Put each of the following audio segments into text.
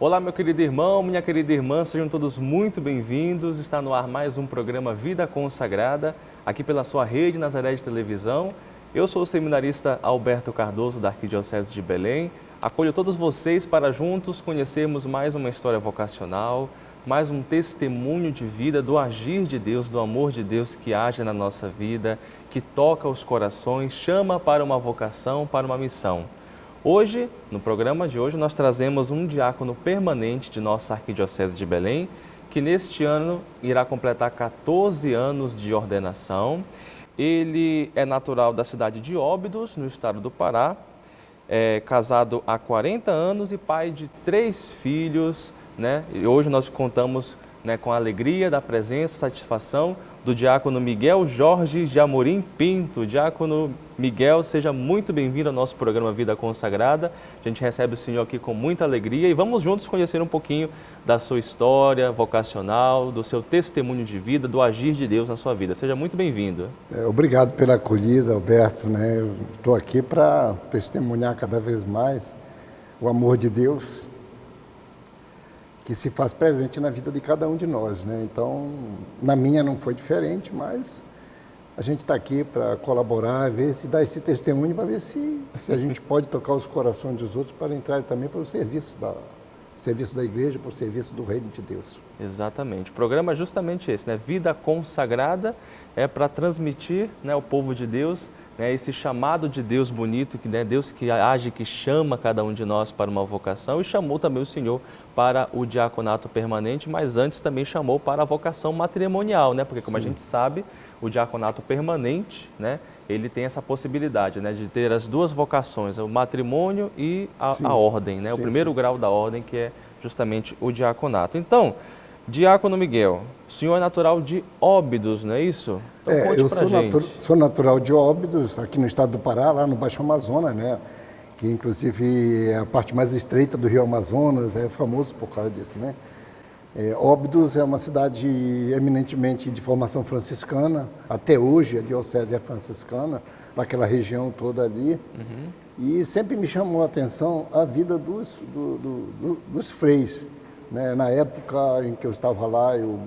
Olá, meu querido irmão, minha querida irmã, sejam todos muito bem-vindos. Está no ar mais um programa Vida Consagrada, aqui pela sua rede Nazaré de Televisão. Eu sou o seminarista Alberto Cardoso, da Arquidiocese de Belém. Acolho todos vocês para juntos conhecermos mais uma história vocacional, mais um testemunho de vida do agir de Deus, do amor de Deus que age na nossa vida, que toca os corações, chama para uma vocação, para uma missão. Hoje, no programa de hoje, nós trazemos um diácono permanente de nossa Arquidiocese de Belém, que neste ano irá completar 14 anos de ordenação. Ele é natural da cidade de Óbidos, no estado do Pará, é casado há 40 anos e pai de 3 filhos, né? E hoje nós contamos, né, com a alegria da presença, satisfação do diácono Miguel Jorge de Amorim Pinto. Diácono Miguel, seja muito bem-vindo ao nosso programa Vida Consagrada. A gente recebe o senhor aqui com muita alegria e vamos juntos conhecer um pouquinho da sua história vocacional, do seu testemunho de vida, do agir de Deus na sua vida. Seja muito bem-vindo. Obrigado pela acolhida, Alberto, né? Eu estou aqui para testemunhar cada vez mais o amor de Deus que se faz presente na vida de cada um de nós, né? Então, na minha não foi diferente, mas a gente está aqui para colaborar, ver se dá esse testemunho, para ver se a gente pode tocar os corações dos outros para entrar também para o serviço da igreja, para o serviço do reino de Deus. Exatamente. O programa é justamente esse, né? Vida Consagrada é para transmitir, né, ao povo de Deus, né, esse chamado de Deus bonito, que, né, Deus que age, que chama cada um de nós para uma vocação e chamou também o Senhor para o diaconato permanente, mas antes também chamou para a vocação matrimonial, né? Porque como Sim. a gente sabe, o diaconato permanente, né, ele tem essa possibilidade, né, de ter as duas vocações, o matrimônio e a ordem, né? Sim, O primeiro sim. grau da ordem, que é justamente o diaconato. Então, diácono Miguel, o senhor é natural de Óbidos, não é isso? Então conte Eu pra gente. sou natural de Óbidos, aqui no estado do Pará, lá no Baixo Amazonas, né? Que inclusive é a parte mais estreita do Rio Amazonas, é famoso por causa disso, né? Óbidos é uma cidade eminentemente de formação franciscana, até hoje a diocese é franciscana, naquela região toda ali. E sempre me chamou a atenção a vida dos freis, né? Na época em que eu estava lá, eu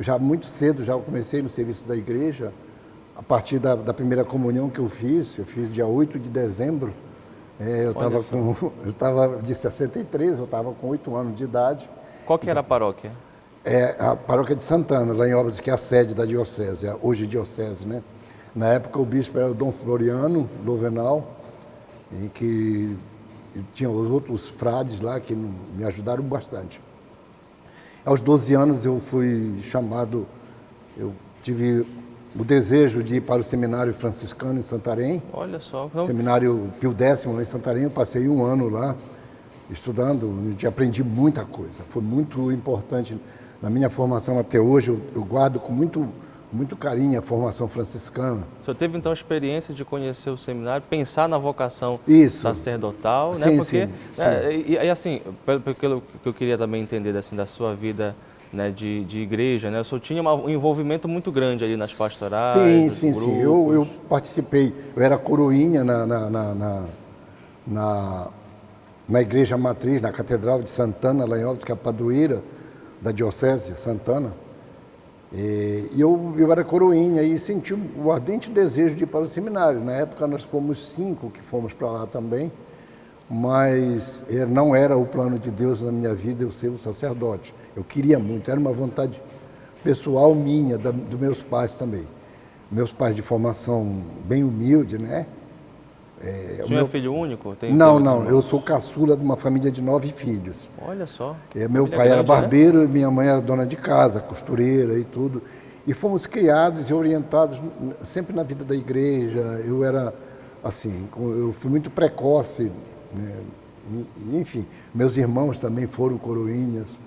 já muito cedo já comecei no serviço da igreja, a partir da primeira comunhão que eu fiz dia 8 de dezembro, eu estava de 63, eu estava com 8 anos de idade. Qual que era a paróquia? É a paróquia de Santana, lá em Óbidos, que é a sede da diocese, hoje diocese, né? Na época o bispo era o Dom Floriano Lovenal, e que tinha os outros frades lá que me ajudaram bastante. Aos 12 anos eu fui chamado, eu tive o desejo de ir para o seminário franciscano em Santarém. Olha só. Seminário Pio X lá em Santarém, eu passei um ano lá estudando, aprendi muita coisa. Foi muito importante na minha formação até hoje, eu guardo com muito carinho a formação franciscana. O senhor teve então a experiência de conhecer o seminário, pensar na vocação sacerdotal, sim, né? Porque, sim. E assim, pelo que eu queria também entender assim, da sua vida, né, de igreja, né? O senhor tinha um envolvimento muito grande ali nas pastorais, Sim. Eu participei, eu era coroinha na igreja matriz, na Catedral de Santana, lá em Óbidos, que é a padroeira da diocese Santana. E eu era coroinha e senti o ardente desejo de ir para o seminário. Na época nós fomos 5 que fomos para lá também, mas não era o plano de Deus na minha vida eu ser o sacerdote. Eu queria muito, era uma vontade pessoal minha, dos meus pais também. Meus pais de formação bem humilde, né? O senhor é filho único? Não, eu sou caçula de uma família de 9 filhos. Olha só. Meu pai era barbeiro, e minha mãe era dona de casa, costureira e tudo. E fomos criados e orientados sempre na vida da igreja. Eu era, assim, eu fui muito precoce, né? Enfim, meus irmãos também foram coroinhas.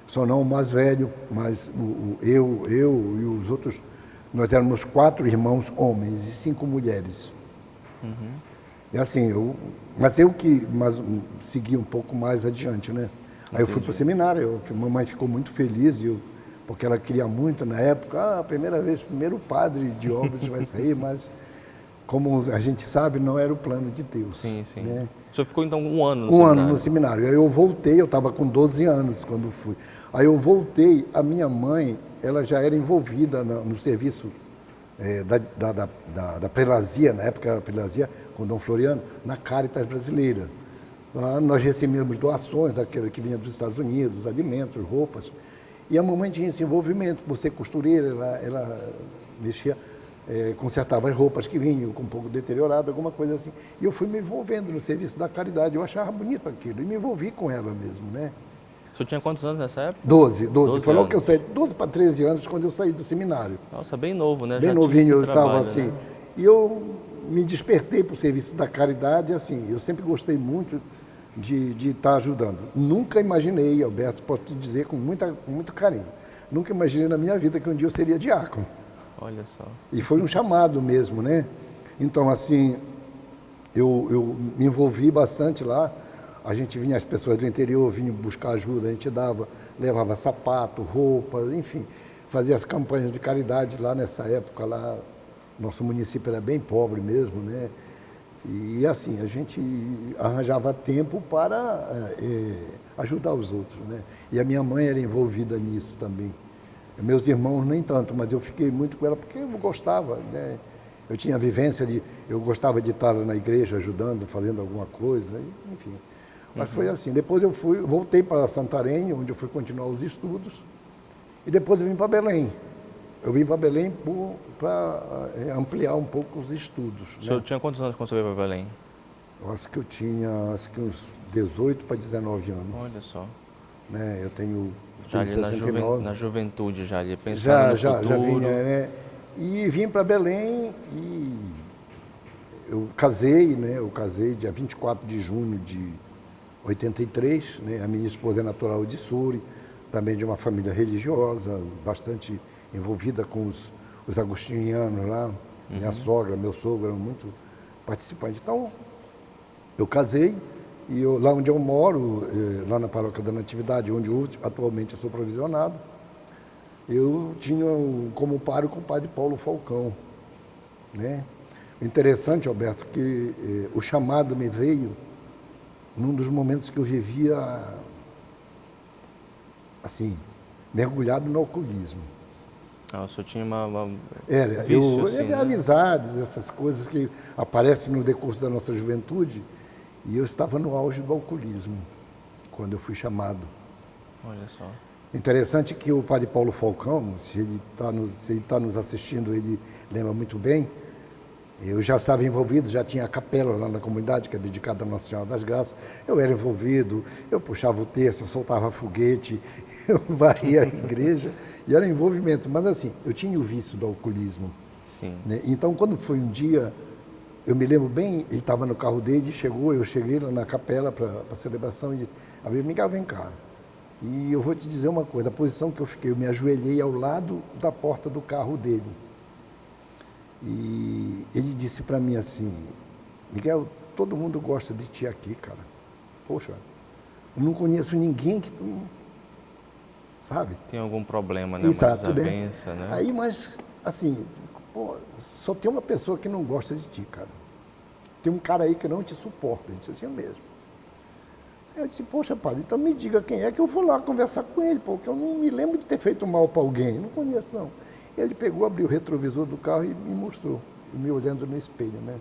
Só não o mais velho, mas eu e os outros, nós éramos 4 irmãos homens e 5 mulheres. E assim, mas segui um pouco mais adiante, né? Aí eu fui para o seminário, mamãe ficou muito feliz, porque ela queria muito na época, a primeira vez, primeiro padre de Óbidos vai sair, mas como a gente sabe, não era o plano de Deus. Sim. Né? O senhor ficou então um ano no Um seminário? ano no seminário. Aí eu voltei, eu estava com 12 anos quando fui. Aí eu voltei, a minha mãe, ela já era envolvida no serviço da prelazia, na época era prelazia, com Dom Floriano, na Caritas Brasileira. Lá nós recebíamos doações daquele que vinha dos Estados Unidos, alimentos, roupas. E a mamãe tinha esse envolvimento, por ser costureira, ela mexia, consertava as roupas que vinham com um pouco deterioradas, alguma coisa assim. E eu fui me envolvendo no serviço da caridade, eu achava bonito aquilo, e me envolvi com ela mesmo, né? O senhor tinha quantos anos nessa época? 12. Foi logo anos. que eu saí, 12 para 13 anos, quando eu saí do seminário. Nossa, bem novo, né? Bem Já novinho tinha eu esse estava trabalho, assim. né? E eu me despertei para o serviço da caridade, assim, eu sempre gostei muito de estar ajudando. Nunca imaginei, Alberto, posso te dizer com muito carinho, nunca imaginei na minha vida que um dia eu seria diácono. Olha só. E foi um chamado mesmo, né? Então, assim, eu me envolvi bastante lá. A gente vinha, as pessoas do interior vinham buscar ajuda, a gente levava sapato, roupas, enfim, fazia as campanhas de caridade lá nessa época. Lá, nosso município era bem pobre mesmo, né? E assim, a gente arranjava tempo para ajudar os outros, né? E a minha mãe era envolvida nisso também. Meus irmãos nem tanto, mas eu fiquei muito com ela porque eu gostava, né? Eu tinha a vivência eu gostava de estar na igreja ajudando, fazendo alguma coisa, enfim. Mas foi assim. Depois eu voltei para Santarém, onde eu fui continuar os estudos, e depois eu vim para Belém. Eu vim para Belém para ampliar um pouco os estudos. O senhor tinha quantos anos quando você veio para Belém? Eu acho que eu tinha uns 18 para 19 anos. Olha só. Né? Eu tenho Já ali 69. na juventude, já ali pensando no futuro. Já vinha, né? E vim para Belém e eu casei, né? Eu casei dia 24 de junho de 83, né? A minha esposa é natural de Soure, também de uma família religiosa, bastante envolvida com os agostinianos lá. Minha sogra, meu sogro eram muito participantes. Então, eu casei e lá onde eu moro, lá na Paróquia da Natividade, onde atualmente eu sou provisionado, eu tinha como pároco o padre Paulo Falcão, né? O interessante, Alberto, que o chamado me veio num dos momentos que eu vivia, assim, mergulhado no alcoolismo. Ah, o senhor tinha uma vício, assim, né? amizades, essas coisas que aparecem no decurso da nossa juventude, e eu estava no auge do alcoolismo, quando eu fui chamado. Olha só. Interessante que o padre Paulo Falcão, se ele está nos assistindo, ele lembra muito bem. Eu já estava envolvido, já tinha a capela lá na comunidade, que é dedicada a Nossa Senhora das Graças. Eu era envolvido, eu puxava o terço, eu soltava foguete, eu varria a igreja, e era envolvimento. Mas assim, eu tinha o vício do alcoolismo. Sim. Né? Então, quando foi um dia, eu me lembro bem, ele estava no carro dele, eu cheguei lá na capela para a celebração, e abriu, Miguel, vem cá. E eu vou te dizer uma coisa, a posição que eu fiquei, eu me ajoelhei ao lado da porta do carro dele. E ele disse para mim assim, Miguel, todo mundo gosta de ti aqui, cara. Poxa, eu não conheço ninguém que tu, sabe? Tem algum problema, né? Exato, Uma desavença, né? Aí, mas, assim, pô, só tem uma pessoa que não gosta de ti, cara. Tem um cara aí que não te suporta. Ele disse assim mesmo. Eu disse, poxa, padre, então me diga quem é que eu vou lá conversar com ele, porque eu não me lembro de ter feito mal para alguém. Não conheço, não. Ele pegou, abriu o retrovisor do carro e me mostrou, me olhando no espelho, né?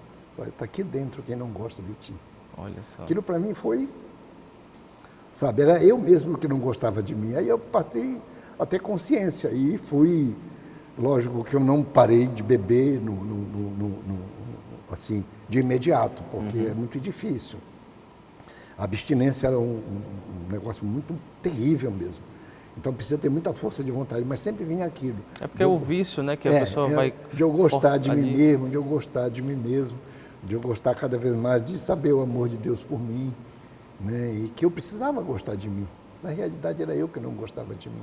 Está aqui dentro quem não gosta de ti. Olha só. Aquilo para mim foi, sabe, era eu mesmo que não gostava de mim. Aí eu passei a ter consciência e fui, lógico que eu não parei de beber assim, de imediato, porque é muito difícil. A abstinência era um negócio muito terrível mesmo. Então precisa ter muita força de vontade, mas sempre vinha aquilo. É porque é o vício, né, que a pessoa vai... De eu gostar de mim mesmo, de eu gostar de mim mesmo, de eu gostar cada vez mais, de saber o amor de Deus por mim, né, e que eu precisava gostar de mim. Na realidade era eu que não gostava de mim.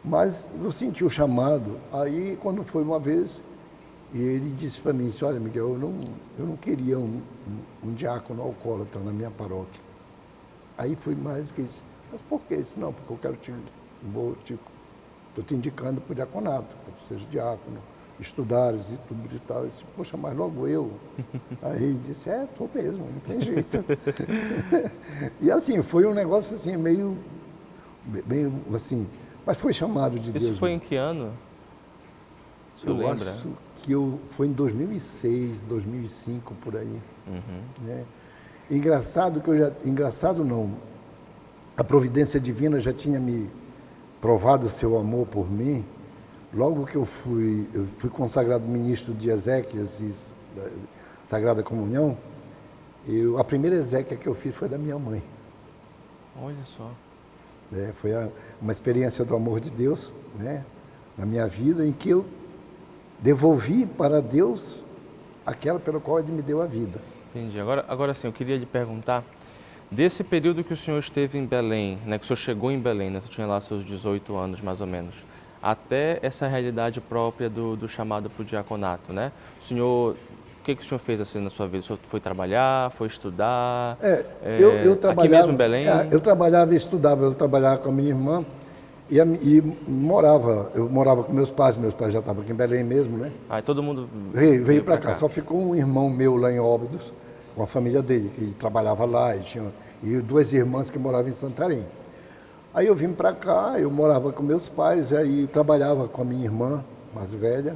Mas eu senti o chamado, aí quando foi uma vez, ele disse para mim, olha Miguel, eu não queria um diácono alcoólatra na minha paróquia. Aí foi mais que isso. Mas por que isso? Não, porque eu quero estou te indicando para o diaconato, para que seja diácono, estudares e tudo e tal. Eu disse, poxa, mas logo eu. Aí ele disse, tô mesmo, não tem jeito. E assim, foi um negócio assim, meio assim, mas foi chamado de Deus. Isso foi em que ano? O senhor lembra? Acho que foi em 2006, 2005, por aí. Né? Engraçado que engraçado não, a providência divina já tinha me provado o seu amor por mim. Logo que eu fui consagrado ministro de Exéquias e da Sagrada Comunhão, a primeira exéquia que eu fiz foi da minha mãe. Olha só. Foi uma experiência do amor de Deus, né, na minha vida, em que eu devolvi para Deus aquela pela qual Ele me deu a vida. Entendi. Agora sim, eu queria lhe perguntar, desse período que o senhor esteve em Belém, né, que o senhor chegou em Belém, né, você tinha lá seus 18 anos mais ou menos, até essa realidade própria do chamado para o diaconato, né? O senhor, o que o senhor fez assim na sua vida? O senhor foi trabalhar, foi estudar? Eu trabalhava, aqui mesmo em Belém? Eu trabalhava e estudava, eu trabalhava com a minha irmã e eu morava com meus pais já estavam aqui em Belém mesmo, né? Aí todo mundo veio para cá. Só ficou um irmão meu lá em Óbidos, com a família dele, que trabalhava lá, e duas irmãs que moravam em Santarém. Aí eu vim para cá, eu morava com meus pais, aí trabalhava com a minha irmã mais velha,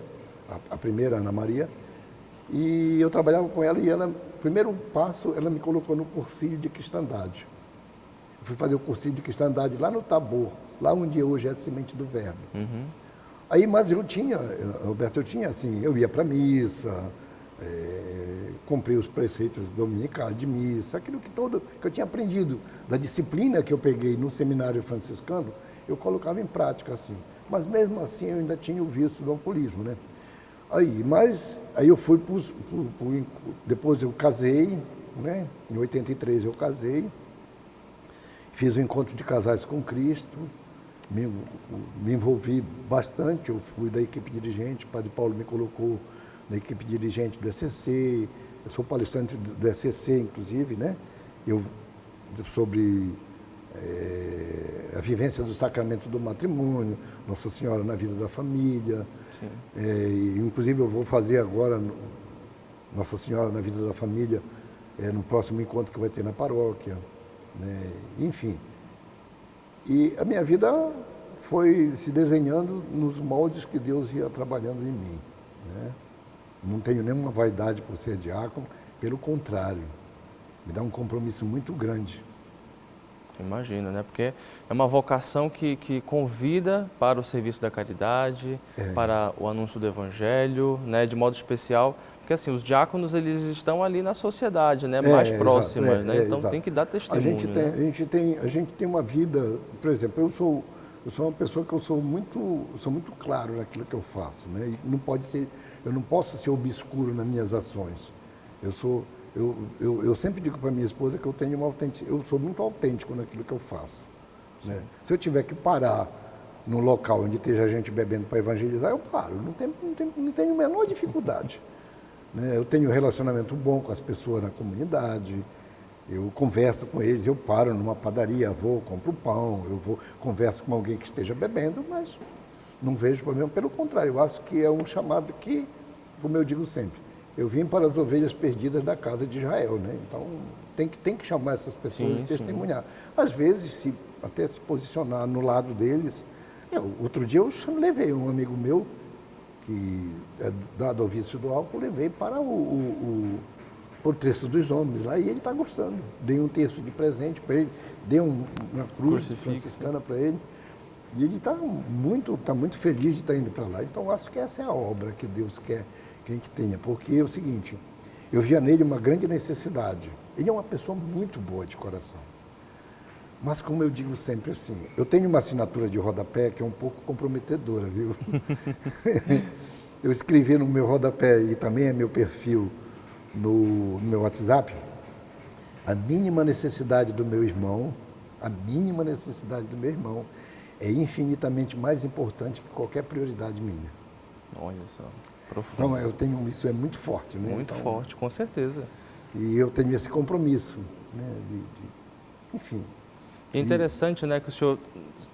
a primeira, Ana Maria, e eu trabalhava com ela e primeiro passo, ela me colocou no cursinho de cristandade. Eu fui fazer o cursinho de cristandade lá no Tabor, lá onde hoje é a Semente do Verbo. Aí, mas Roberto, eu ia para a missa, cumpri os preceitos dominicais de missa, aquilo que eu tinha aprendido, da disciplina que eu peguei no seminário franciscano, eu colocava em prática assim. Mas mesmo assim eu ainda tinha o vício do alcoolismo, né? Aí eu fui, depois eu casei, né? Em 83 eu casei, fiz o encontro de casais com Cristo, me envolvi bastante, eu fui da equipe dirigente, o Padre Paulo me colocou na equipe dirigente do ECC, eu sou palestrante do ECC, inclusive, né? Sobre a vivência do sacramento do matrimônio, Nossa Senhora na vida da família. Inclusive eu vou fazer agora Nossa Senhora na vida da família no próximo encontro que vai ter na paróquia, né? Enfim. E a minha vida foi se desenhando nos moldes que Deus ia trabalhando em mim, né? Não tenho nenhuma vaidade por ser diácono, pelo contrário, me dá um compromisso muito grande. Imagino, né? Porque é uma vocação que convida para o serviço da caridade, para o anúncio do Evangelho, né? De modo especial, porque assim, os diáconos eles estão ali na sociedade, né? Mais próximas, né? Então tem que dar testemunho. A gente tem uma vida, por exemplo, eu sou uma pessoa que eu sou muito claro naquilo que eu faço, né? E eu não posso ser obscuro nas minhas ações. Eu sempre digo para minha esposa que eu sou muito autêntico naquilo que eu faço, né? Se eu tiver que parar num local onde esteja gente bebendo para evangelizar, eu paro, não tenho a menor dificuldade, né? Eu tenho um relacionamento bom com as pessoas na comunidade, eu converso com eles, eu paro numa padaria, compro pão, converso com alguém que esteja bebendo, mas não vejo problema, pelo contrário, eu acho que é um chamado que, como eu digo sempre, eu vim para as ovelhas perdidas da casa de Israel, né? Então tem que chamar essas pessoas e testemunhar. Às vezes, até se posicionar no lado deles. Outro dia eu levei um amigo meu, que é dado ao vício do álcool, levei para por Terço dos Homens lá, e ele está gostando. Dei um terço de presente para ele, dei uma cruz franciscana para ele, e ele está muito feliz de estar indo para lá. Então, acho que essa é a obra que Deus quer que tenha, porque é o seguinte, eu via nele uma grande necessidade. Ele é uma pessoa muito boa de coração. Mas, como eu digo sempre assim, eu tenho uma assinatura de rodapé que é um pouco comprometedora, viu? Eu escrevi no meu rodapé, e também é meu perfil no meu WhatsApp, a mínima necessidade do meu irmão é infinitamente mais importante que qualquer prioridade minha. Olha só, profundo. Então, isso é muito forte, né? Muito forte, com certeza. E eu tenho esse compromisso, né? Enfim. É interessante, né, que o senhor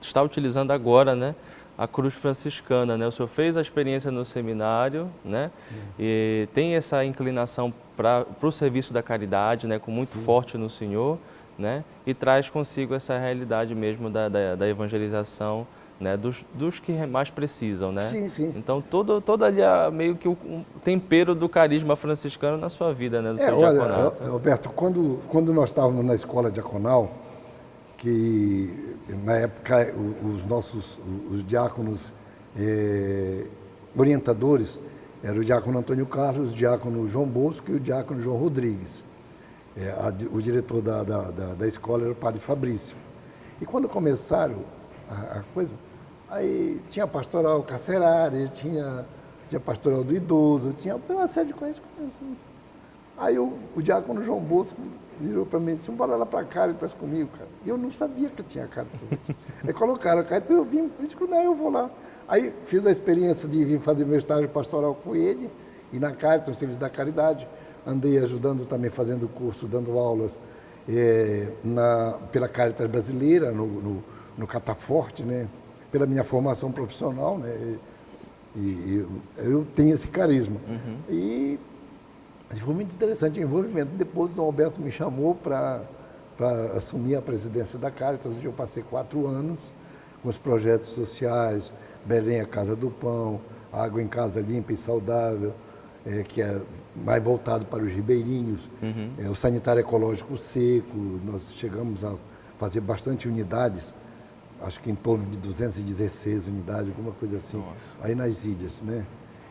está utilizando agora, né, a cruz franciscana, né? O senhor fez a experiência no seminário, né? E tem essa inclinação para o serviço da caridade, né? Com muito forte no senhor, né? E traz consigo essa realidade mesmo da evangelização, né? Dos que mais precisam, né? Sim, sim. Então, todo ali meio que um tempero do carisma franciscano na sua vida, né? Do seu Olha, diaconato. Roberto, quando nós estávamos na escola diaconal, que na época os diáconos orientadores eram o diácono Antônio Carlos, o diácono João Bosco e o diácono João Rodrigues. O diretor da escola era o padre Fabrício. E quando começaram a coisa, aí tinha pastoral carcerária, tinha pastoral do idoso, tinha uma série de coisas. Aí o diácono João Bosco virou para mim e disse, bora lá para Cáritas comigo, cara. E eu não sabia que eu tinha Cáritas aqui. Aí colocaram a Cáritas, eu disse, não, eu vou lá. Aí fiz a experiência de vir fazer meu estágio pastoral com ele, e na Cáritas, no Serviço da Caridade. Andei ajudando também, fazendo curso, dando aulas pela Cáritas Brasileira, no Cataforte, né? Pela minha formação profissional, né? E eu tenho esse carisma. E foi muito interessante o envolvimento. Depois o Dom Alberto me chamou para assumir a presidência da Cáritas, onde eu passei 4 anos com os projetos sociais, Belém, a Casa do Pão, Água em Casa Limpa e Saudável, que é mais voltado para os ribeirinhos, o sanitário ecológico seco. Nós chegamos a fazer bastante unidades, acho que em torno de 216 unidades, alguma coisa assim, Nossa. Aí nas ilhas, né?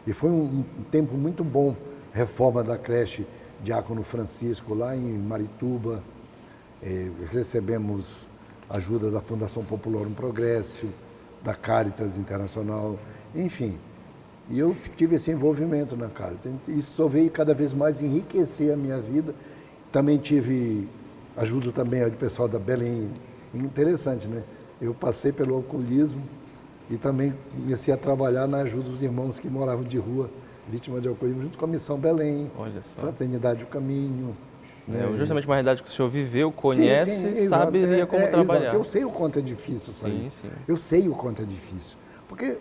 E foi um tempo muito bom. Reforma da creche Diácono Francisco, lá em Marituba. Recebemos ajuda da Fundação Popular Progresso, da Cáritas Internacional, enfim. E eu tive esse envolvimento na Cáritas. Isso só veio cada vez mais enriquecer a minha vida. Também tive ajuda também do pessoal da Belém. Interessante, né? Eu passei pelo alcoolismo e também comecei a trabalhar na ajuda dos irmãos que moravam de rua, vítima de alcoolismo, junto com a Missão Belém, Fraternidade do Caminho. Né? Justamente uma realidade que o senhor viveu, conhece, sim, saberia como trabalhar. Exato. Eu sei o quanto é difícil sair. Sim. Eu sei o quanto é difícil. Porque,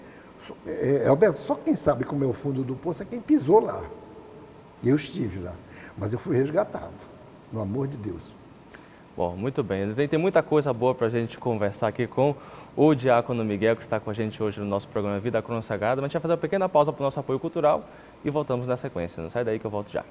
Alberto, só quem sabe como é o fundo do poço é quem pisou lá. Eu estive lá, mas eu fui resgatado, no amor de Deus. Bom, muito bem. Tem muita coisa boa para a gente conversar aqui com o diácono Miguel, que está com a gente hoje no nosso programa Vida Consagrada. Mas a gente vai fazer uma pequena pausa para o nosso apoio cultural e voltamos na sequência. Não sai daí que eu volto já.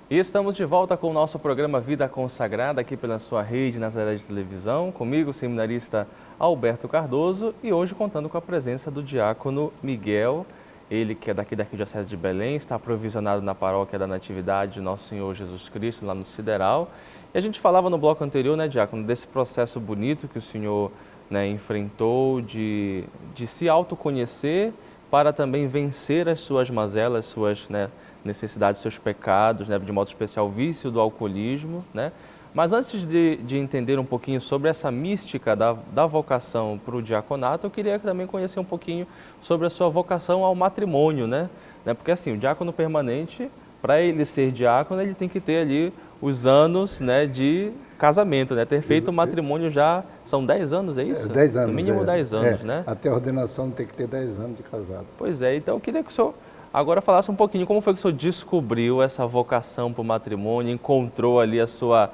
E estamos de volta com o nosso programa Vida Consagrada, aqui pela sua rede Nazaré de Televisão, comigo, o seminarista Alberto Cardoso, e hoje contando com a presença do diácono Miguel, ele que é daqui da Diocese de Belém, está aprovisionado na paróquia da Natividade de Nosso Senhor Jesus Cristo, lá no Sideral. E a gente falava no bloco anterior, né, diácono, desse processo bonito que o senhor, né, enfrentou de se autoconhecer para também vencer as suas mazelas, suas, né, necessidades, seus pecados, né, de modo especial o vício do alcoolismo, né? Mas antes de entender um pouquinho sobre essa mística da vocação para o diaconato, eu queria também conhecer um pouquinho sobre a sua vocação ao matrimônio, né? Porque assim, o diácono permanente, para ele ser diácono, ele tem que ter ali os anos, né, de casamento, né? Ter feito o matrimônio já, são 10 anos, é isso? 10 anos. No mínimo 10 anos, né? Até a ordenação tem que ter 10 anos de casado. Pois é, então eu queria que o senhor agora falasse um pouquinho como foi que o senhor descobriu essa vocação para o matrimônio, encontrou ali a sua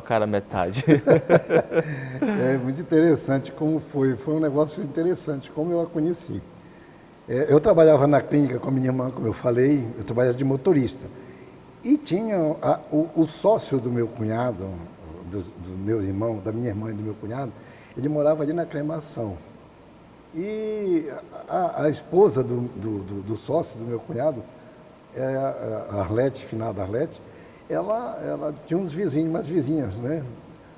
cara metade. É muito interessante como foi um negócio interessante, como eu a conheci. Eu trabalhava na clínica com a minha irmã, como eu falei, eu trabalhava de motorista. E tinha o sócio do meu cunhado, do meu irmão, da minha irmã e do meu cunhado, ele morava ali na Cremação. E a esposa do sócio do meu cunhado, a Arlete, finada Arlete, ela tinha uns vizinhos, umas vizinhas, né?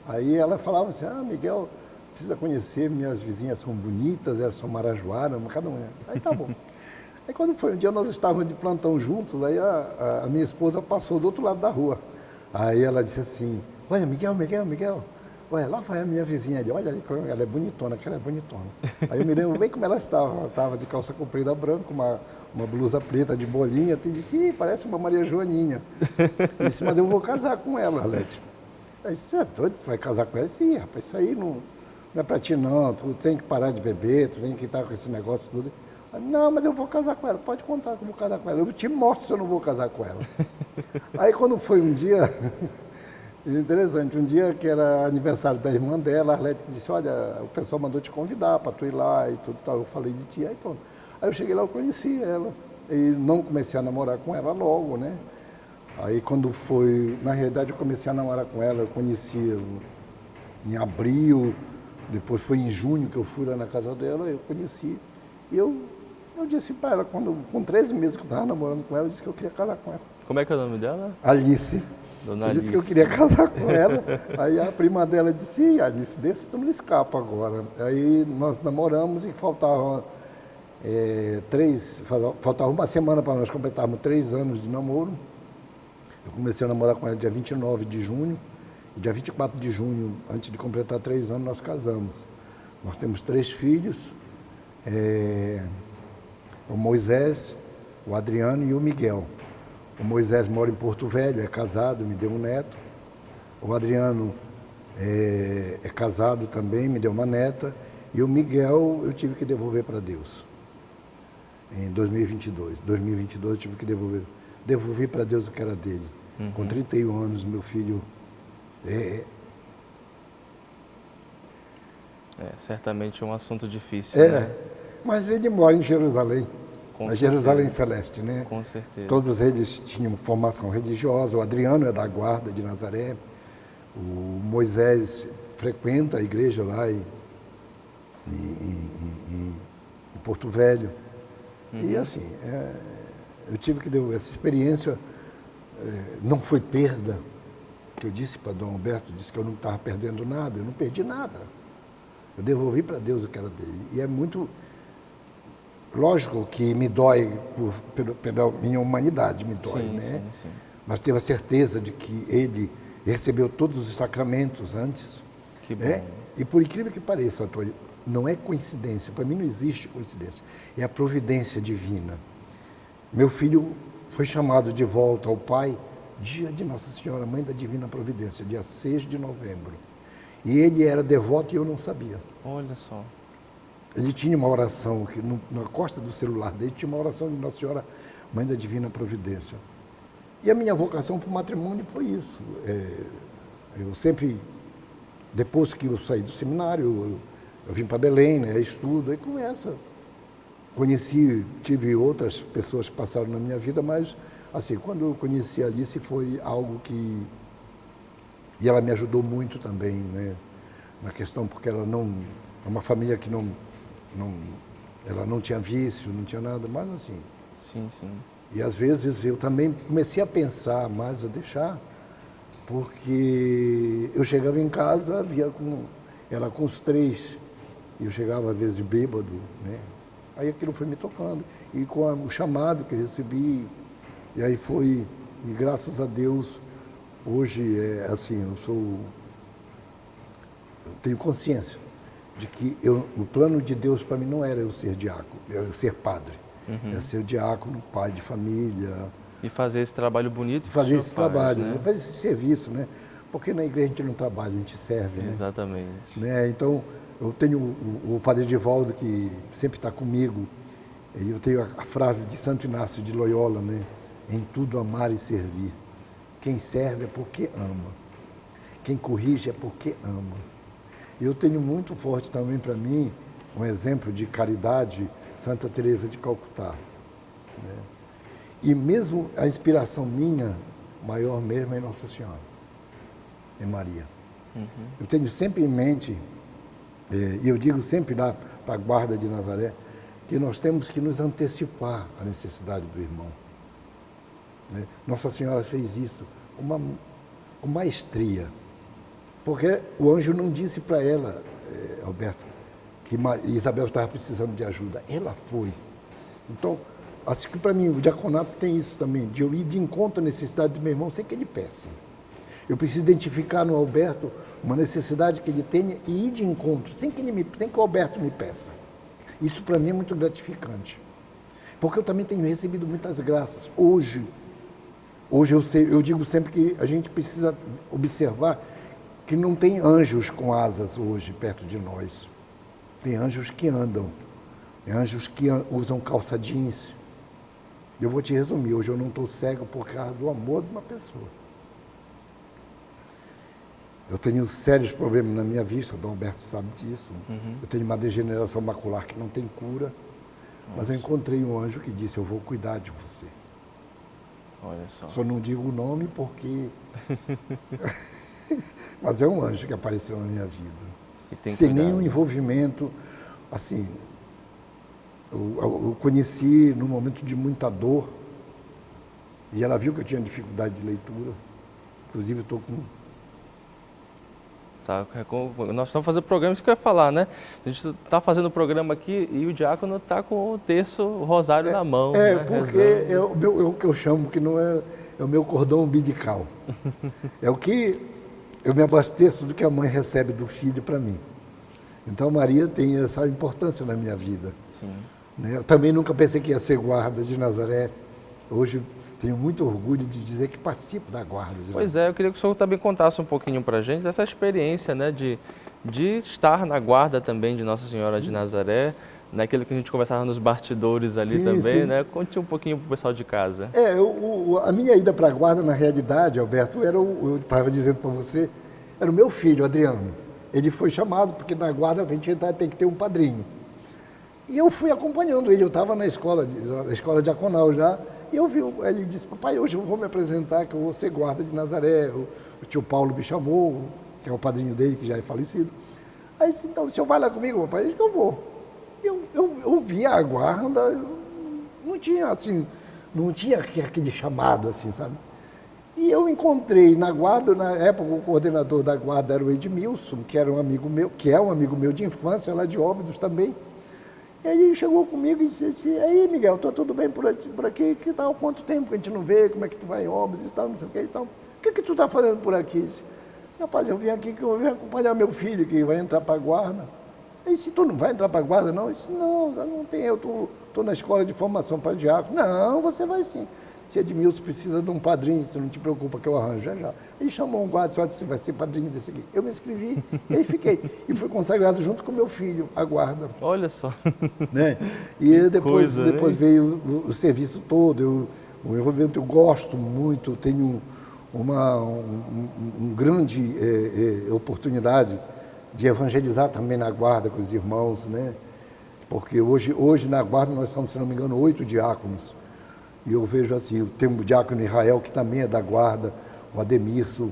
Aí ela falava assim, Miguel, precisa conhecer, minhas vizinhas são bonitas, elas são marajoaras, cada uma. Aí tá bom. Aí quando foi um dia, nós estávamos de plantão juntos, aí a minha esposa passou do outro lado da rua. Aí ela disse assim, olha, Miguel, olha, lá vai a minha vizinha ali, olha ali, ela é bonitona, que ela é bonitona. Aí eu me lembro bem como ela estava de calça comprida branca, uma blusa preta de bolinha, e disse, parece uma Maria Joaninha. Eu disse, mas eu vou casar com ela, Arlete. Aí disse, é doido, você vai casar com ela? Sim, rapaz, isso aí não não é para ti não, tu tem que parar de beber, tu tem que estar com esse negócio tudo. Não, mas eu vou casar com ela, pode contar que eu vou casar com ela. Eu te mostro se eu não vou casar com ela. Aí quando foi um dia, interessante, um dia que era aniversário da irmã dela, a Arlete disse, olha, o pessoal mandou te convidar para tu ir lá e tudo tal. Eu falei de ti, aí pronto. Aí eu cheguei lá, eu conheci ela. E não comecei a namorar com ela logo, né? Aí quando foi, na realidade eu comecei a namorar com ela, eu conheci em abril, depois foi em junho que eu fui lá na casa dela, eu conheci. E eu disse para ela, com 13 meses que eu estava namorando com ela, eu disse que eu queria casar com ela. Como é que é o nome dela? Alice. Dona Eu Alice. disse que eu queria casar com ela. Aí a prima dela disse, Alice, desse tu não escapa agora. Aí nós namoramos e faltava uma semana para nós completarmos 3 anos de namoro. Eu comecei a namorar com ela dia 29 de junho. E dia 24 de junho, antes de completar 3 anos, nós casamos. Nós temos 3 filhos. O Moisés, o Adriano e o Miguel. O Moisés mora em Porto Velho, é casado, me deu um neto. O Adriano é casado também, me deu uma neta. E o Miguel eu tive que devolver para Deus, em 2022. 2022 eu tive que devolvi para Deus o que era dele. Uhum. Com 31 anos, meu filho certamente um assunto difícil, né? Mas ele mora em Jerusalém, Com na certeza. Jerusalém Celeste, né? Com certeza. Todos eles tinham formação religiosa. O Adriano é da Guarda de Nazaré. O Moisés frequenta a igreja lá em Porto Velho. Uhum. E assim, eu tive que devolver essa experiência. Não foi perda, que eu disse para Dom Alberto, disse que eu não estava perdendo nada, eu não perdi nada. Eu devolvi para Deus o que era dele. E é muito lógico que me dói pela minha humanidade, me dói, sim, né? Sim. Mas tenho a certeza de que ele recebeu todos os sacramentos antes. Que bom. E por incrível que pareça, Antônio, não é coincidência, para mim não existe coincidência, é a providência divina. Meu filho foi chamado de volta ao Pai dia de Nossa Senhora, Mãe da Divina Providência, dia 6 de novembro. E ele era devoto e eu não sabia. Olha só. Ele tinha uma oração, que na costa do celular dele tinha uma oração de Nossa Senhora, Mãe da Divina Providência. E a minha vocação para o matrimônio foi isso. Eu sempre, depois que eu saí do seminário, eu vim para Belém, né, estudo, aí começa. Tive outras pessoas que passaram na minha vida, mas, assim, quando eu conheci a Alice foi algo que... E ela me ajudou muito também, né, na questão, porque ela não... É uma família que ela não tinha vício, não tinha nada, mas assim... Sim. E às vezes eu também comecei a pensar mais, a deixar, porque eu chegava em casa, via ela com os 3, e eu chegava às vezes bêbado, né? Aí aquilo foi me tocando, e com o chamado que eu recebi, e aí foi, e graças a Deus, hoje assim, eu tenho consciência de que o plano de Deus para mim não era eu ser diácono, eu ser padre. Uhum. É ser diácono, pai de família. E fazer esse trabalho bonito. Fazer esse trabalho, né? Fazer esse serviço, né? Porque na igreja a gente não trabalha, a gente serve, né? Exatamente. Né? Então, eu tenho o padre Edivaldo, que sempre está comigo, e eu tenho a frase de Santo Inácio de Loyola, né? Em tudo amar e servir. Quem serve é porque ama. Quem corrige é porque ama. E eu tenho muito forte também para mim um exemplo de caridade, Santa Teresa de Calcutá, né? E mesmo a inspiração minha, maior mesmo é Nossa Senhora, é Maria. Uhum. Eu tenho sempre em mente, e eu digo sempre lá para a Guarda de Nazaré, que nós temos que nos antecipar à necessidade do irmão, né? Nossa Senhora fez isso com maestria, porque o anjo não disse para ela, Alberto, que Isabel estava precisando de ajuda. Ela foi. Então, acho que para mim o diaconato tem isso também, de eu ir de encontro à necessidade do meu irmão sem que ele peça. Eu preciso identificar no Alberto uma necessidade que ele tenha e ir de encontro, sem que o Alberto me peça. Isso para mim é muito gratificante. Porque eu também tenho recebido muitas graças. Hoje eu digo sempre que a gente precisa observar que não tem anjos com asas hoje perto de nós. Tem anjos que andam, tem anjos que usam calça jeans. Eu vou te resumir, hoje eu não estou cego por causa do amor de uma pessoa. Eu tenho sérios problemas na minha vista, o Dom Alberto sabe disso. Eu tenho uma degeneração macular que não tem cura. Mas eu encontrei um anjo que disse, eu vou cuidar de você. Olha só. Só não digo o nome porque... Mas é um anjo que apareceu na minha vida. Sem nenhum envolvimento. Assim, eu conheci num momento de muita dor. E ela viu que eu tinha dificuldade de leitura. Inclusive, eu estou com... Tá, nós estamos fazendo programa, isso que eu ia falar, né? A gente está fazendo o programa aqui e o diácono está com o terço, o rosário na mão. Né? Porque é o que eu chamo, que não é o meu cordão umbilical. É o que eu me abasteço do que a mãe recebe do filho para mim. Então, Maria tem essa importância na minha vida. Sim. Né? Eu também nunca pensei que ia ser guarda de Nazaré. Hoje tenho muito orgulho de dizer que participo da guarda. Pois é, eu queria que o senhor também contasse um pouquinho para a gente dessa experiência, né, de estar na guarda também de Nossa Senhora de Nazaré, naquilo que a gente conversava nos bastidores ali também, né? Conte um pouquinho para o pessoal de casa. A minha ida para a guarda, na realidade, Alberto, eu estava dizendo para você, era o meu filho, Adriano. Ele foi chamado, porque na guarda a gente tem que ter um padrinho. E eu fui acompanhando ele, eu estava na escola diaconal já, e eu vi, ele disse, papai, hoje eu vou me apresentar, que eu vou ser guarda de Nazaré, o tio Paulo me chamou, que é o padrinho dele, que já é falecido. Aí disse, então, o senhor vai lá comigo, papai? Ele disse que eu vou. Eu vi a guarda, não tinha aquele chamado assim, sabe? E eu encontrei na guarda, na época o coordenador da guarda era o Edmilson, que era um amigo meu, que é um amigo meu de infância, lá de Óbidos também. E aí ele chegou comigo e disse assim, aí Miguel, está tudo bem por aqui? Que tal? Quanto tempo que a gente não vê? Como é que tu vai em Óbidos e tal, não sei o que e tal. O que tu está fazendo por aqui? Disse, rapaz, eu vim aqui que eu vim acompanhar meu filho que vai entrar para a guarda. Aí disse, tu não vai entrar para a guarda não? Eu disse, não tem, eu estou na escola de formação para diácono. Não, você vai sim. Se Edmilson precisa de um padrinho, você não te preocupa que eu arranjo já. Ele chamou um guarda e disse, vai ser padrinho desse aqui. Eu me inscrevi e aí fiquei. E fui consagrado junto com meu filho, a guarda. Olha só. Né? E depois veio o serviço todo, o envolvimento eu gosto muito, tenho uma grande oportunidade de evangelizar também na guarda com os irmãos, né? Porque hoje na guarda nós estamos, se não me engano, 8 diáconos. E eu vejo assim, tem o diácono Israel, que também é da guarda, o Ademirso,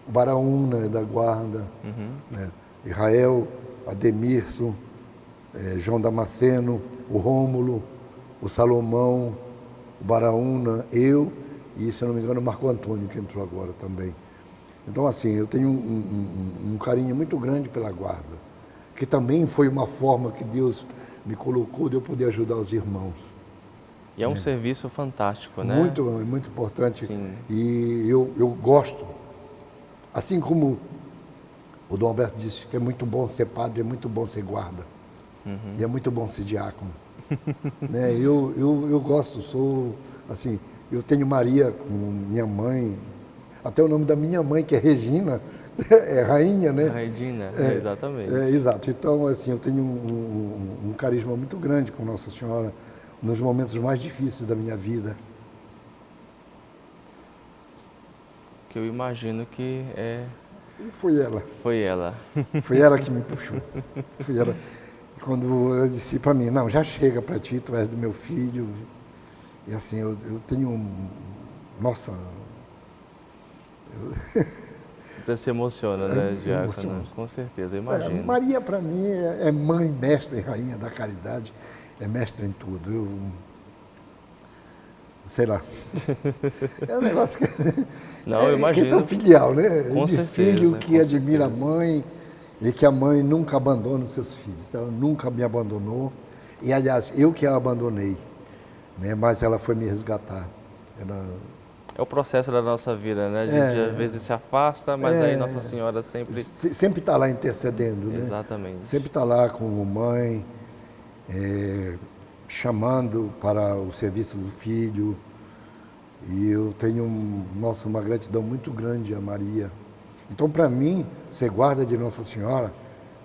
o Baraúna é da guarda, né? Israel, Ademirso, João Damasceno, o Rômulo, o Salomão, o Baraúna, eu e, se não me engano, o Marco Antônio, que entrou agora também. Então, assim, eu tenho um carinho muito grande pela guarda, que também foi uma forma que Deus me colocou de eu poder ajudar os irmãos. E é um serviço fantástico, né? Muito importante. Sim. E eu gosto, assim como o Dom Alberto disse que é muito bom ser padre, é muito bom ser guarda. E é muito bom ser diácono. Né? Eu gosto, sou assim, eu tenho Maria com minha mãe, até o nome da minha mãe, que é Regina, é rainha, né? Regina, exatamente. Exato. Então, assim, eu tenho um carisma muito grande com Nossa Senhora nos momentos mais difíceis da minha vida. Que eu imagino que Foi ela. Foi ela. Foi ela que me puxou. Foi ela. Quando eu disse para mim, não, já chega para ti, tu és do meu filho. E assim, eu tenho nossa... Você se emociona, né, diácono? Com certeza, eu imagino. Maria, para mim, é mãe, mestra e rainha da caridade. É mestra em tudo. Eu sei lá. É um negócio que... Não, eu imagino. Questão filial, né? Com de certeza, filho que admira certeza. a mãe e que a mãe nunca abandona os seus filhos. Ela nunca me abandonou. E, aliás, eu que a abandonei, né? Mas ela foi me resgatar. É o processo da nossa vida, né? A gente às vezes se afasta, mas aí Nossa Senhora sempre está lá intercedendo, né? Exatamente. Sempre está lá como mãe, chamando para o serviço do filho. E eu tenho uma gratidão muito grande a Maria. Então, para mim, ser guarda de Nossa Senhora.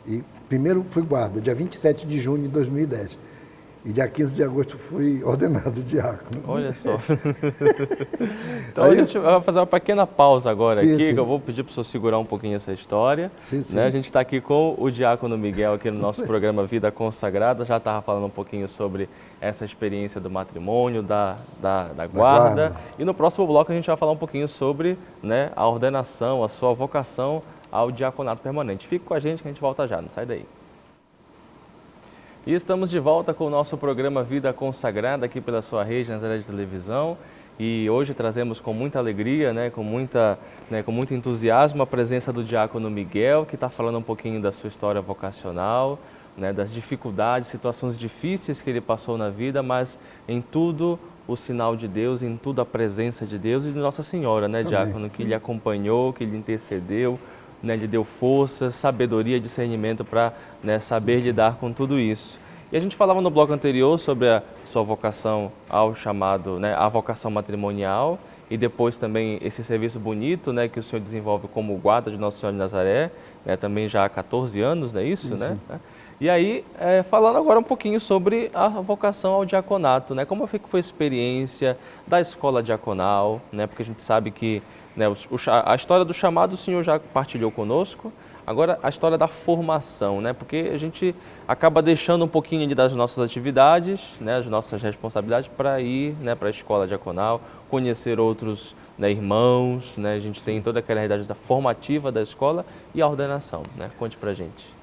E primeiro fui guarda, dia 27 de junho de 2010. E dia 15 de agosto fui ordenado diácono. Olha só. Então a gente vai fazer uma pequena pausa agora aqui, que eu vou pedir para o senhor segurar um pouquinho essa história. Sim. Né? A gente está aqui com o diácono Miguel aqui no nosso programa Vida Consagrada. Já estava falando um pouquinho sobre essa experiência do matrimônio, da guarda. E no próximo bloco a gente vai falar um pouquinho sobre, né, a ordenação, a sua vocação ao diaconato permanente. Fique com a gente que a gente volta já, não sai daí. E estamos de volta com o nosso programa Vida Consagrada aqui pela sua rede Nazaré de Televisão. E hoje trazemos com muita alegria, com muito entusiasmo a presença do diácono Miguel, que está falando um pouquinho da sua história vocacional, das dificuldades, situações difíceis que ele passou na vida, mas em tudo o sinal de Deus, em tudo a presença de Deus e de Nossa Senhora, diácono, que lhe acompanhou, que lhe intercedeu, lhe deu forças, sabedoria, discernimento para saber lidar com tudo isso. E a gente falava no bloco anterior sobre a sua vocação ao chamado, a vocação matrimonial e depois também esse serviço bonito, que o senhor desenvolve como guarda de Nossa Senhora de Nazaré, também já há 14 anos, não é isso? Sim. E aí, falando agora um pouquinho sobre a vocação ao diaconato, como foi que foi a experiência da escola diaconal, porque a gente sabe que a história do chamado o senhor já partilhou conosco, agora a história da formação, porque a gente acaba deixando um pouquinho das nossas atividades, as nossas responsabilidades para ir para a escola diaconal, conhecer outros irmãos, a gente tem toda aquela realidade da formativa da escola e a ordenação, conte para a gente.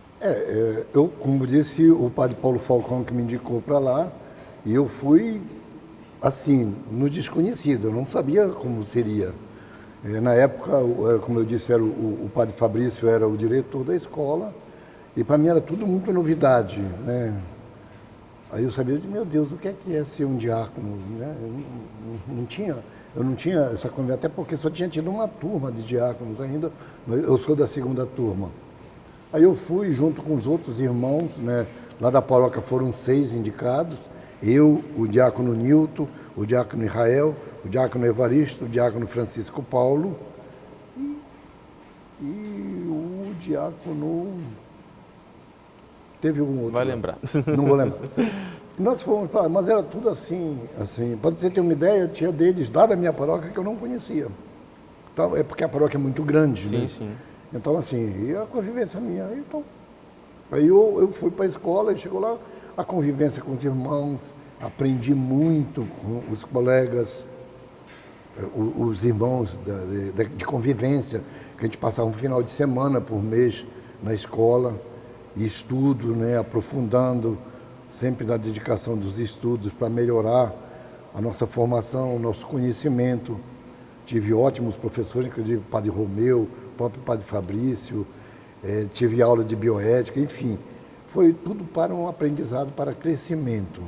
Eu, como disse, o padre Paulo Falcão que me indicou para lá, e eu fui assim, no desconhecido, eu não sabia como seria. Na época, como eu disse, era o padre Fabrício era o diretor da escola, e para mim era tudo muito novidade, Aí eu sabia, meu Deus, o que é ser um diácono, Eu não tinha essa conversa, até porque só tinha tido uma turma de diáconos ainda, eu sou da segunda turma. Aí eu fui junto com os outros irmãos, lá da paróquia foram 6 indicados, eu, o diácono Nilton, o diácono Israel, o diácono Evaristo, o diácono Francisco Paulo e o diácono... Teve um outro. Vai lembrar. Não vou lembrar. Nós fomos para lá, mas era tudo assim, para você ter uma ideia, tinha deles lá da minha paróquia que eu não conhecia. Então, é porque a paróquia é muito grande, Sim. Então, assim, e a convivência minha. Aí eu fui para a escola e chegou lá, a convivência com os irmãos, aprendi muito com os colegas, os irmãos de convivência, que a gente passava um final de semana por mês na escola, e estudo, aprofundando, sempre na dedicação dos estudos para melhorar a nossa formação, o nosso conhecimento. Tive ótimos professores, inclusive o padre Romeu, o próprio padre Fabrício, tive aula de bioética, enfim. Foi tudo para um aprendizado, para crescimento,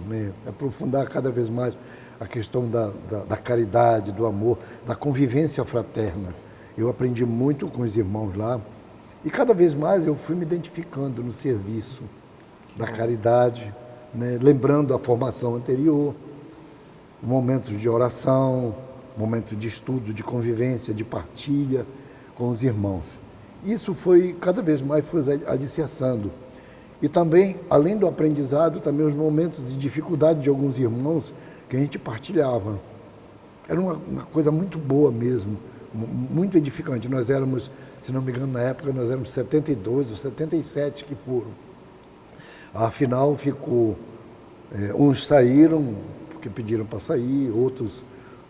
aprofundar cada vez mais a questão da caridade, do amor, da convivência fraterna. Eu aprendi muito com os irmãos lá e cada vez mais eu fui me identificando no serviço da caridade, lembrando a formação anterior, momentos de oração, momentos de estudo, de convivência, de partilha com os irmãos. Isso foi, cada vez mais, foi alicerçando. E também, além do aprendizado, também os momentos de dificuldade de alguns irmãos que a gente partilhava. Era uma coisa muito boa mesmo, muito edificante. Nós éramos, se não me engano, na época, nós éramos 72 ou 77 que foram. Afinal, ficou... uns saíram porque pediram para sair, outros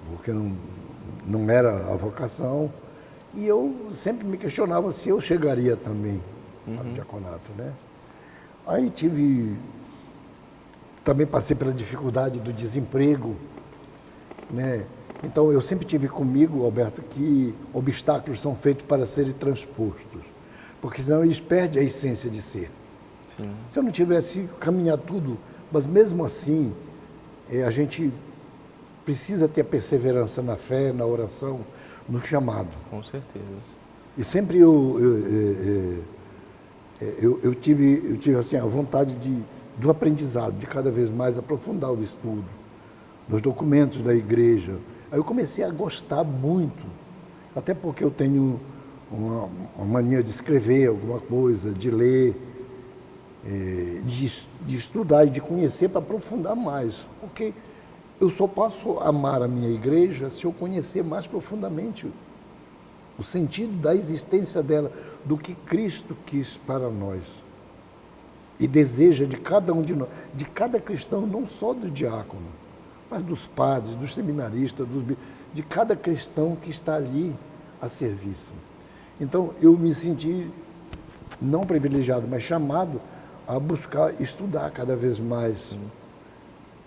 porque não era a vocação. E eu sempre me questionava se eu chegaria também ao diaconato, Aí também passei pela dificuldade do desemprego, Então eu sempre tive comigo, Alberto, que obstáculos são feitos para serem transpostos, porque senão eles perdem a essência de ser. Sim. Se eu não tivesse caminhado tudo, mas mesmo assim, a gente precisa ter perseverança na fé, na oração, no chamado. Com certeza. E sempre eu tive assim, a vontade do aprendizado, de cada vez mais aprofundar o estudo dos documentos da igreja. Aí eu comecei a gostar muito, até porque eu tenho uma mania de escrever alguma coisa, de ler, de estudar e de conhecer para aprofundar mais. Porque eu só posso amar a minha igreja se eu conhecer mais profundamente o sentido da existência dela, do que Cristo quis para nós. E deseja de cada um de nós, de cada cristão, não só do diácono, mas dos padres, dos seminaristas, de cada cristão que está ali a serviço. Então, eu me senti, não privilegiado, mas chamado a buscar estudar cada vez mais,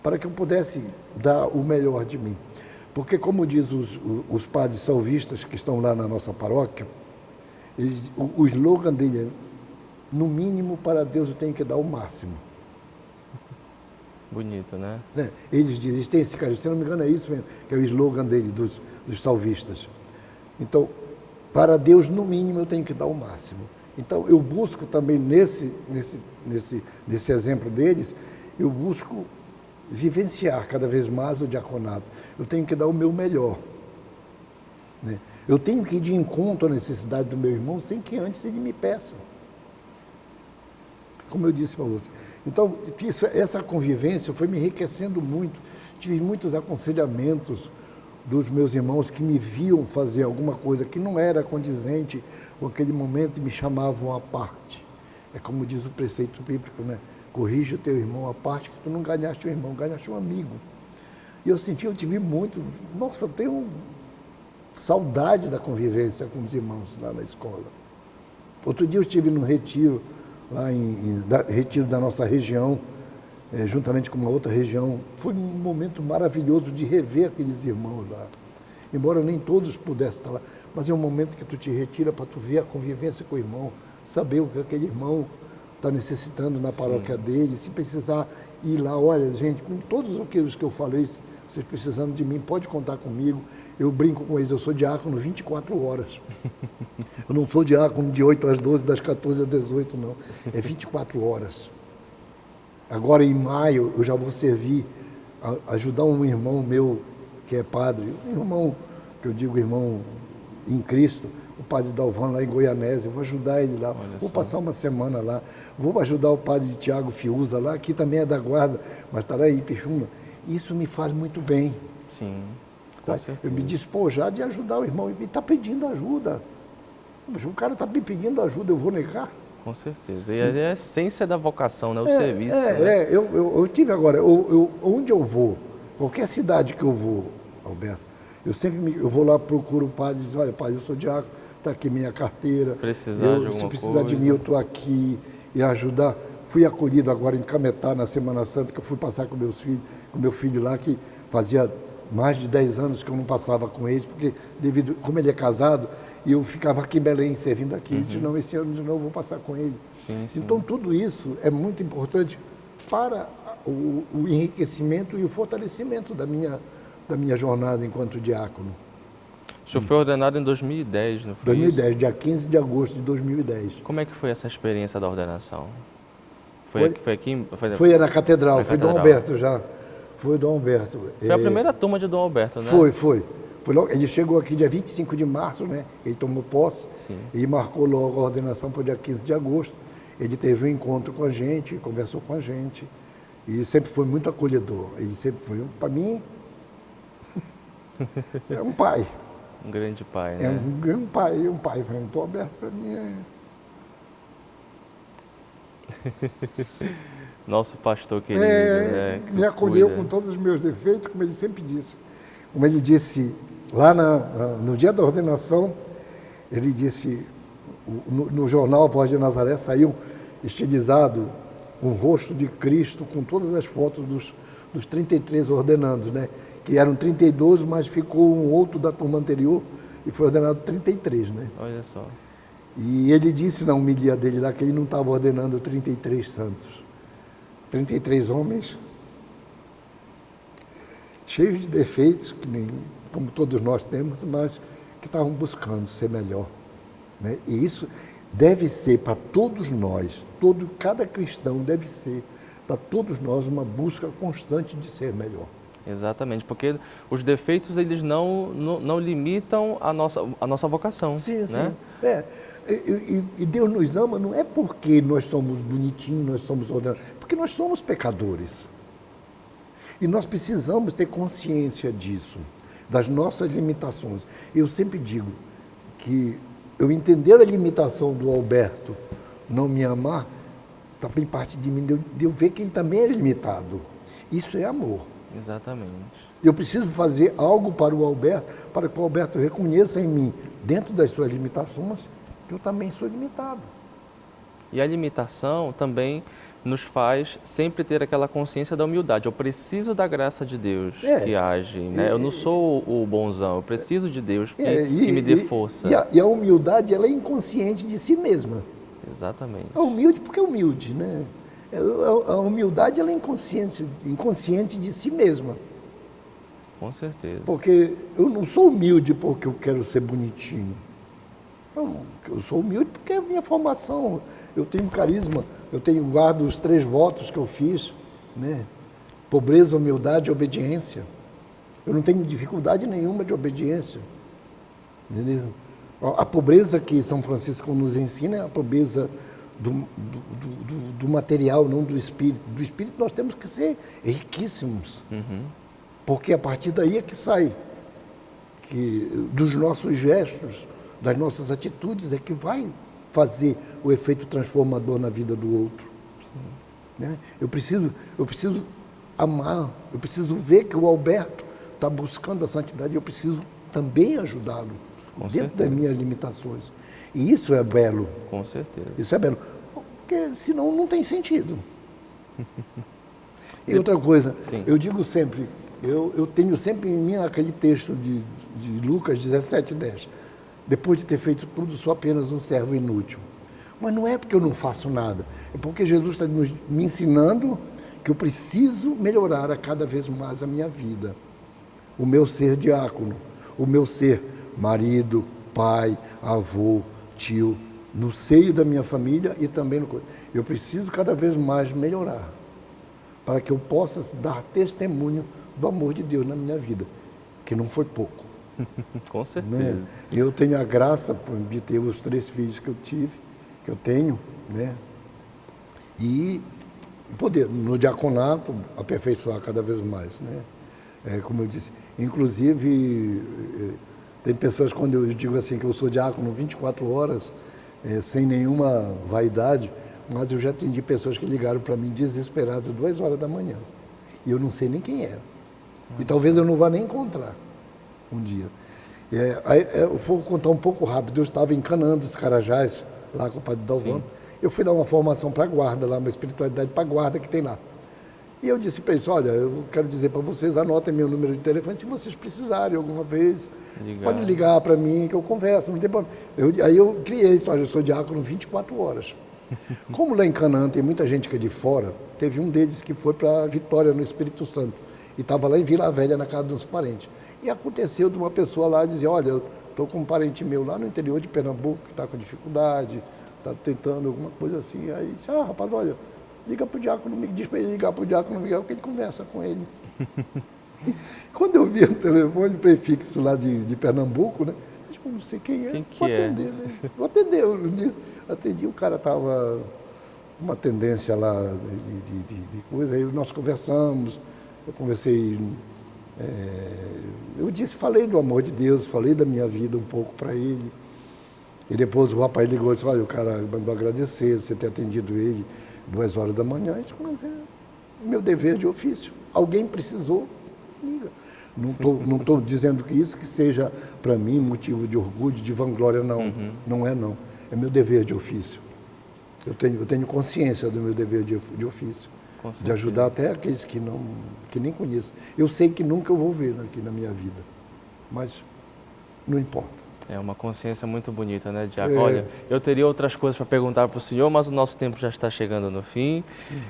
para que eu pudesse dar o melhor de mim. Porque, como diz os padres salvistas que estão lá na nossa paróquia, o slogan dele é: no mínimo, para Deus eu tenho que dar o máximo. Bonito, né? Eles dizem, tem esse cara, se não me engano é isso mesmo, que é o slogan dele, dos salvistas. Então, para Deus, no mínimo, eu tenho que dar o máximo. Então, eu busco também, nesse exemplo deles, eu busco vivenciar cada vez mais o diaconato. Eu tenho que dar o meu melhor. Né? Eu tenho que ir de encontro à necessidade do meu irmão sem que antes ele me peça. Como eu disse para você. Então, essa convivência foi me enriquecendo muito. Tive muitos aconselhamentos dos meus irmãos que me viam fazer alguma coisa que não era condizente com aquele momento e me chamavam à parte. É como diz o preceito bíblico, né? Corrige o teu irmão à parte, que tu não ganhaste o irmão, ganhaste um amigo. E eu tive muito... Nossa, eu tenho saudade da convivência com os irmãos lá na escola. Outro dia eu estive num retiro, retiro da nossa região, juntamente com uma outra região. Foi um momento maravilhoso de rever aqueles irmãos lá. Embora nem todos pudessem estar lá, mas é um momento que tu te retira para tu ver a convivência com o irmão, saber o que aquele irmão está necessitando na paróquia dele, se precisar ir lá, olha, gente, com todos aqueles que eu falei, vocês precisando de mim, pode contar comigo. Eu brinco com eles, eu sou diácono 24 horas. Eu não sou diácono de 8 às 12, das 14 às 18, não. É 24 horas. Agora, em maio, eu já vou servir, ajudar um irmão meu, que é padre, um irmão, que eu digo irmão em Cristo, o padre Dalvan lá em Goianésia, eu vou ajudar ele lá, vou passar uma semana lá, vou ajudar o padre Tiago Fiuza lá, que também é da guarda, mas está lá em Ipixuna. Isso me faz muito bem. Sim, tá? Eu me despojar de ajudar o irmão, e está pedindo ajuda. O cara está me pedindo ajuda, eu vou negar? Com certeza. E é a essência da vocação, né? O serviço. Eu tive agora, onde eu vou, qualquer cidade que eu vou, Alberto, eu vou lá, procuro o padre e diz, olha, padre, eu sou diácono, está aqui minha carteira. Se precisar de mim, eu estou aqui e ajudar. Fui acolhido agora em Cametá, na Semana Santa, que eu fui passar com meu filho lá, que fazia mais de 10 anos que eu não passava com eles, porque como ele é casado, e eu ficava aqui em Belém, servindo aqui, disse, não, esse ano de novo eu vou passar com ele. Sim. Então, tudo isso é muito importante para o enriquecimento e o fortalecimento da minha jornada enquanto diácono. O senhor foi ordenado em 2010, não foi 2010, isso? dia 15 de agosto de 2010. Como é que foi essa experiência da ordenação? Foi aqui? Foi na Catedral, foi Dom Alberto já. Foi Dom Alberto. Foi a primeira turma de Dom Alberto, né? Foi logo, ele chegou aqui dia 25 de março, né? Ele tomou posse. Sim. E marcou logo a ordenação para o dia 15 de agosto. Ele teve um encontro com a gente, conversou com a gente. E sempre foi muito acolhedor. Ele sempre foi, para mim, é um pai. Um grande pai, né? É um pai. O Dom Alberto, para mim, Nosso pastor querido, né? Me acolheu com todos os meus defeitos, como ele sempre disse. Como ele disse lá no dia da ordenação, ele disse, no jornal A Voz de Nazaré saiu estilizado um rosto de Cristo com todas as fotos dos 33 ordenandos, né? Que eram 32, mas ficou um outro da turma anterior e foi ordenado 33, né? Olha só. E ele disse na homilia dele lá que ele não estava ordenando 33 santos. 33 homens cheios de defeitos, como todos nós temos, mas que estavam buscando ser melhor. Né? E isso deve ser para todos nós, cada cristão deve ser para todos nós uma busca constante de ser melhor. Exatamente, porque os defeitos eles não limitam a nossa vocação. Sim, sim. Né? E Deus nos ama não é porque nós somos bonitinhos, nós somos ordenados, porque nós somos pecadores. E nós precisamos ter consciência disso, das nossas limitações. Eu sempre digo que eu entender a limitação do Alberto não me amar, também parte de mim, de eu ver que ele também é limitado. Isso é amor. Exatamente. Eu preciso fazer algo para o Alberto, para que o Alberto reconheça em mim, dentro das suas limitações, que eu também sou limitado. E a limitação também nos faz sempre ter aquela consciência da humildade. Eu preciso da graça de Deus que age, né? Eu não sou o bonzão, eu preciso de Deus que me dê força. E a humildade, ela é inconsciente de si mesma. Exatamente. É humilde porque é humilde, né? A humildade, ela é inconsciente de si mesma. Com certeza. Porque eu não sou humilde porque eu quero ser bonitinho. Eu sou humilde porque é a minha formação. Eu tenho carisma, guardo os 3 votos que eu fiz, né? Pobreza, humildade e obediência. Eu não tenho dificuldade nenhuma de obediência. Entendeu? A pobreza que São Francisco nos ensina é a pobreza do material, não do espírito. Do espírito nós temos que ser riquíssimos. Uhum. Porque a partir daí é que sai, dos nossos gestos, das nossas atitudes, é que vai fazer o efeito transformador na vida do outro. Né? Eu preciso amar, eu preciso ver que o Alberto está buscando a santidade, eu preciso também ajudá-lo, dentro das minhas limitações. E isso é belo. Com certeza. Isso é belo. Porque senão não tem sentido. E outra coisa, sim, eu digo sempre, eu tenho sempre em mim aquele texto de Lucas 17:10. Depois de ter feito tudo, sou apenas um servo inútil. Mas não é porque eu não faço nada, é porque Jesus está me ensinando que eu preciso melhorar a cada vez mais a minha vida. O meu ser diácono, o meu ser marido, pai, avô, tio, no seio da minha família e também no... Eu preciso cada vez mais melhorar, para que eu possa dar testemunho do amor de Deus na minha vida, que não foi pouco. Com certeza. Né? Eu tenho a graça de ter os 3 filhos que eu tenho, né? E poder, no diaconato, aperfeiçoar cada vez mais, né? Como eu disse, inclusive, tem pessoas, quando eu digo assim, que eu sou diácono 24 horas, sem nenhuma vaidade, mas eu já atendi pessoas que ligaram para mim desesperadas 2 horas da manhã. E eu não sei nem quem era. E talvez eu não vá nem encontrar um dia. Eu vou contar um pouco rápido. Eu estava encanando os Carajás, lá com o padre Dalvan. Sim. Eu fui dar uma formação para a guarda, lá, uma espiritualidade para a guarda que tem lá. E eu disse para eles, olha, eu quero dizer para vocês, anotem meu número de telefone, se vocês precisarem alguma vez, pode ligar para mim que eu converso, não tem problema. Aí eu criei a história, eu sou diácono 24 horas. Como lá em Canaã tem muita gente que é de fora, teve um deles que foi para Vitória, no Espírito Santo, e estava lá em Vila Velha, na casa dos parentes. E aconteceu de uma pessoa lá dizer, olha, eu estou com um parente meu lá no interior de Pernambuco, que está com dificuldade, está tentando alguma coisa assim. Aí disse, rapaz, olha, liga para o diácono, diz para ele ligar para o diácono Miguel, que ele conversa com ele. Quando eu vi o telefone prefixo lá de Pernambuco, né? Eu disse, não sei quem é, vou atender, né? Vou atender, eu disse, atendi, o cara estava uma tendência lá de coisa, aí nós conversamos, eu conversei, falei do amor de Deus, falei da minha vida um pouco para ele. E depois o rapaz ligou e disse, olha, o cara mandou agradecer você ter atendido ele 2 horas da manhã. Eu disse, mas é meu dever de ofício. Alguém precisou, liga. Não estou dizendo que isso que seja para mim motivo de orgulho, de vanglória, não. Uhum. Não é, não. É meu dever de ofício. Eu tenho consciência do meu dever de ofício. De ajudar até aqueles que nem conheço. Eu sei que nunca eu vou ver aqui na minha vida, mas não importa. É uma consciência muito bonita, né, Diaco? Olha, eu teria outras coisas para perguntar para o senhor, mas o nosso tempo já está chegando no fim.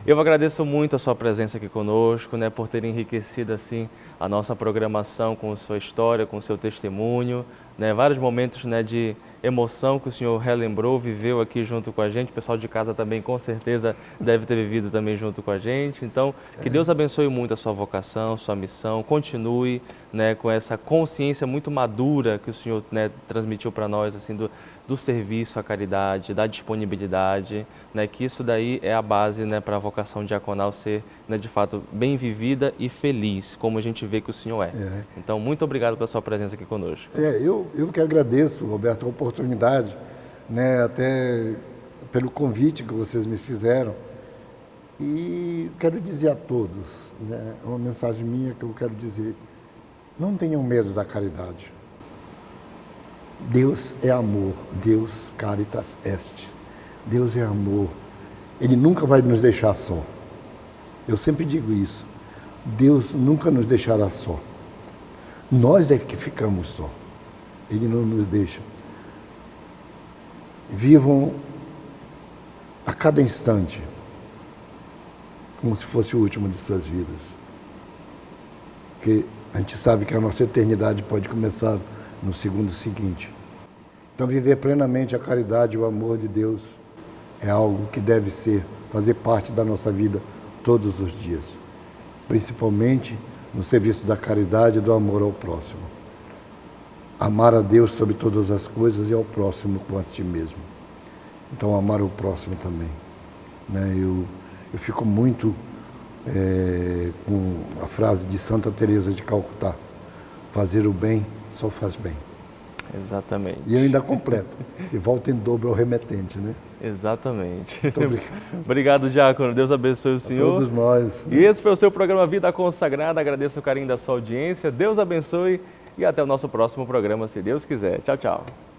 Eu agradeço muito a sua presença aqui conosco, né, por ter enriquecido assim a nossa programação com a sua história, com o seu testemunho, né, vários momentos, né, de emoção que o senhor relembrou, viveu aqui junto com a gente. O pessoal de casa também, com certeza, deve ter vivido também junto com a gente. Então, que Deus abençoe muito a sua vocação, sua missão. Continue, né, com essa consciência muito madura que o senhor, né, transmitiu para nós, assim, do serviço à caridade, da disponibilidade, né, que isso daí é a base, né, para a vocação diaconal ser, né, de fato bem vivida e feliz, como a gente vê que o senhor é. Então, muito obrigado pela sua presença aqui conosco. Eu que agradeço, Roberto, a oportunidade, né, até pelo convite que vocês me fizeram. E quero dizer a todos, né, uma mensagem minha que eu quero dizer: não tenham medo da caridade. Deus é amor, Deus caritas est. Deus é amor. Ele nunca vai nos deixar só. Eu sempre digo isso. Deus nunca nos deixará só. Nós é que ficamos só. Ele não nos deixa. Vivam a cada instante como se fosse o último de suas vidas. Porque a gente sabe que a nossa eternidade pode começar no segundo seguinte. Então, viver plenamente a caridade e o amor de Deus é algo que deve fazer parte da nossa vida todos os dias, principalmente no serviço da caridade e do amor ao próximo. Amar a Deus sobre todas as coisas e ao próximo como a si mesmo. Então, amar o próximo também, né? Eu fico muito com a frase de Santa Teresa de Calcutá: fazer o bem só faz bem. Exatamente. E eu ainda completo. E volta em dobro ao remetente, né? Exatamente. Muito obrigado. Obrigado, diácono. Deus abençoe o senhor. A todos nós. E esse foi o seu programa Vida Consagrada. Agradeço o carinho da sua audiência. Deus abençoe e até o nosso próximo programa, se Deus quiser. Tchau, tchau.